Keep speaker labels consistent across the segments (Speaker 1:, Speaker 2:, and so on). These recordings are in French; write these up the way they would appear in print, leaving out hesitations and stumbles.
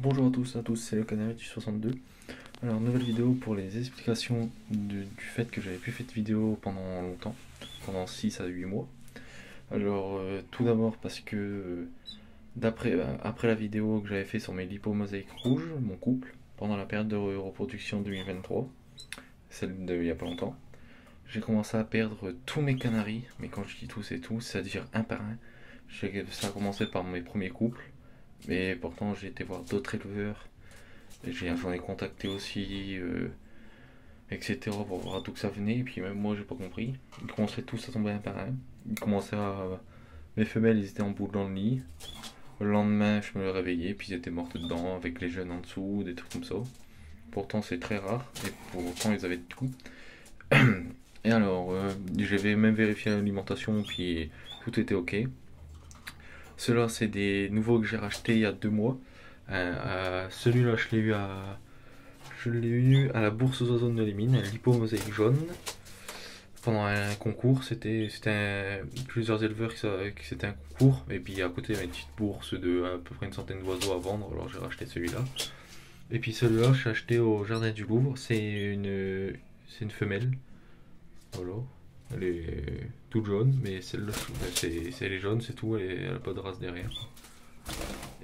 Speaker 1: Bonjour à tous, c'est le Canary du 62. Alors, nouvelle vidéo pour les explications du fait que j'avais plus fait de vidéo pendant longtemps, pendant 6 à 8 mois. Alors, tout d'abord parce que après la vidéo que j'avais fait sur mes lipomosaïques rouges, mon couple, pendant la période de reproduction 2023, celle d'il y a pas longtemps, j'ai commencé à perdre tous mes canaris, mais quand je dis tous c'est tous, c'est-à-dire un par un. Ça a commencé par mes premiers couples, mais pourtant j'ai été voir d'autres éleveurs. J'en ai contacté aussi, etc. pour voir d'où que ça venait. Et puis même moi, j'ai pas compris. Ils commençaient tous à tomber un par un. Ils commençaient à. Mes femelles, ils étaient en boule dans le lit. Le lendemain, je me réveillais, puis ils étaient mortes dedans, avec les jeunes en dessous, des trucs comme ça. Pourtant, c'est très rare. Et pourtant, ils avaient tout. Et alors, j'avais même vérifié l'alimentation, puis tout était ok. Ceux-là, c'est des nouveaux que j'ai rachetés il y a 2 mois. Celui-là, je l'ai eu à la bourse aux oiseaux de les mines, un lipo-mosaïque jaune, pendant un concours. Plusieurs éleveurs qui c'était un concours, et puis à côté il y avait une petite bourse de à peu près une centaine d'oiseaux à vendre, alors j'ai racheté celui-là. Et puis celui-là, je l'ai acheté au jardin du Louvre, c'est une femelle, voilà. Elle est toute jaune, mais celle-là, elle est jaune, c'est tout, elle a pas de race derrière.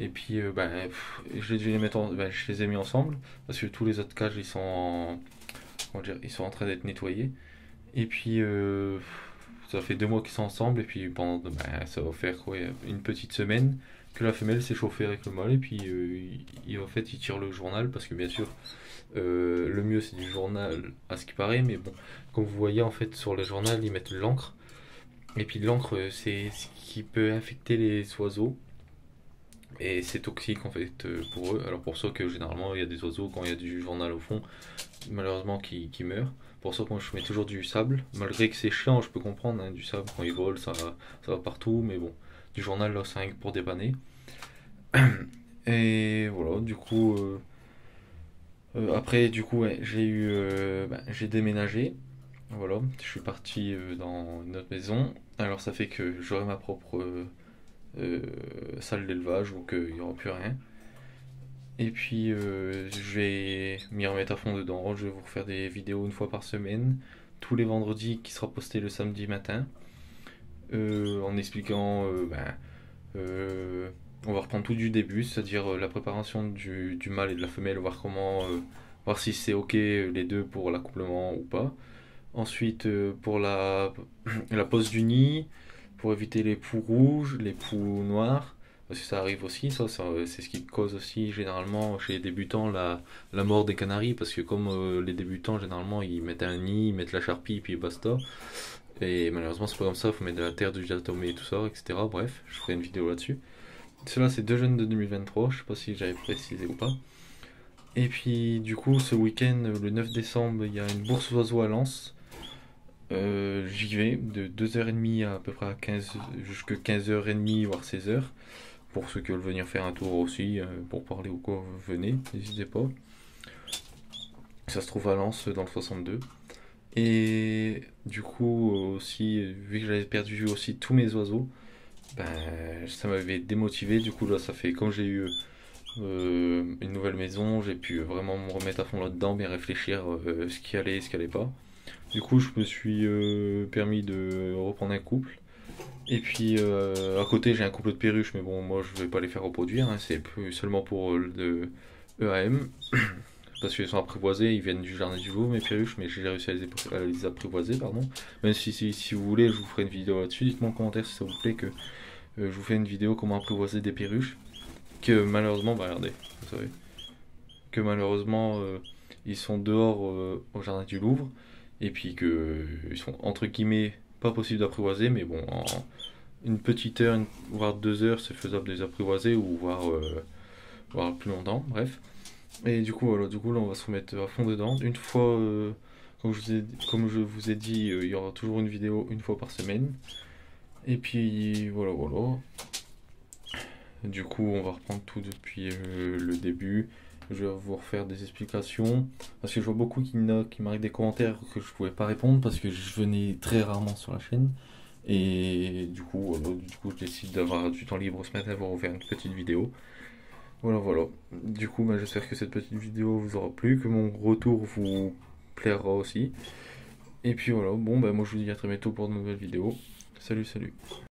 Speaker 1: Et puis, je les ai mis ensemble parce que tous les autres cages ils sont en train d'être nettoyés. Et puis, ça fait 2 mois qu'ils sont ensemble. Et puis, ça va faire quoi, une petite semaine que la femelle s'est chauffée avec le mâle. Et puis, en fait, il tire le journal parce que, bien sûr, le mieux c'est du journal à ce qui paraît. Mais bon, comme vous voyez, en fait, sur le journal, ils mettent de l'encre. Et puis, de l'encre, c'est ce qui peut infecter les oiseaux. Et c'est toxique en fait pour eux. Alors pour ça que généralement il y a des oiseaux quand il y a du journal au fond, malheureusement qui meurent. Pour ça que je mets toujours du sable, malgré que c'est chiant, je peux comprendre, hein, du sable quand il vole, ça va partout, mais bon, du journal là c'est rien que pour dépanner. Et voilà, du coup, après du coup ouais, j'ai déménagé, voilà, je suis parti dans une autre maison. Alors ça fait que j'aurai ma propre euh, salle d'élevage, donc il n'y aura plus rien. Et puis je vais m'y remettre à fond dedans. Je vais vous refaire des vidéos une fois par semaine, tous les vendredis, qui sera posté le samedi matin, en expliquant. Euh, on va reprendre tout du début, c'est-à-dire la préparation du mâle et de la femelle, voir si c'est ok les deux pour l'accouplement ou pas. Ensuite, pour la pose du nid, pour éviter les poux rouges, les poux noirs, parce que ça arrive aussi, c'est ce qui cause aussi généralement chez les débutants la mort des canaris, parce que comme les débutants généralement ils mettent un nid, ils mettent la charpie, puis basta. Et malheureusement c'est pas comme ça, il faut mettre de la terre, du diatomée et tout ça, etc. Bref, je ferai une vidéo là-dessus. Ceux-là c'est deux jeunes de 2023, je sais pas si j'avais précisé ou pas. Et puis du coup ce week-end, le 9 décembre, il y a une bourse aux oiseaux à Lens. J'y vais de 2h30 à peu près à 15, jusqu'à 15h30 voire 16h. Pour ceux qui veulent venir faire un tour aussi, pour parler ou quoi, venez, n'hésitez pas. Ça se trouve à Lens dans le 62. Et du coup aussi, vu que j'avais perdu aussi tous mes oiseaux, ça m'avait démotivé. Du coup là ça fait quand j'ai eu une nouvelle maison, j'ai pu vraiment me remettre à fond là-dedans, bien réfléchir ce qui allait et ce qui allait pas. Du coup, je me suis permis de reprendre un couple. Et puis à côté, j'ai un couple de perruches, mais bon, moi je vais pas les faire reproduire, hein, c'est seulement pour le EAM. Parce qu'ils sont apprivoisés, ils viennent du jardin du Louvre, mes perruches, mais j'ai réussi à les apprivoiser, pardon. Même si vous voulez, je vous ferai une vidéo là-dessus. Dites-moi en commentaire si ça vous plaît que je vous fais une vidéo comment apprivoiser des perruches. Que malheureusement, regardez, vous savez, que malheureusement ils sont dehors au jardin du Louvre et puis que ils sont entre guillemets pas possible d'apprivoiser, mais bon, en une petite heure, voire 2 heures, c'est faisable de les apprivoiser ou voire plus longtemps, bref. Et du coup, voilà, du coup là on va se remettre à fond dedans. Une fois, comme je vous ai dit, il y aura toujours une vidéo une fois par semaine. Et puis voilà, voilà. Du coup, on va reprendre tout depuis le début. Je vais vous refaire des explications. Parce que je vois beaucoup qui m'arrivent des commentaires que je pouvais pas répondre parce que je venais très rarement sur la chaîne. Et du coup, voilà, je décide d'avoir du temps libre ce matin pour vous faire une petite vidéo. Voilà, voilà. Du coup, bah, j'espère que cette petite vidéo vous aura plu, que mon retour vous plaira aussi. Et puis voilà, bon, bah, moi je vous dis à très bientôt pour de nouvelles vidéos. Salut, salut.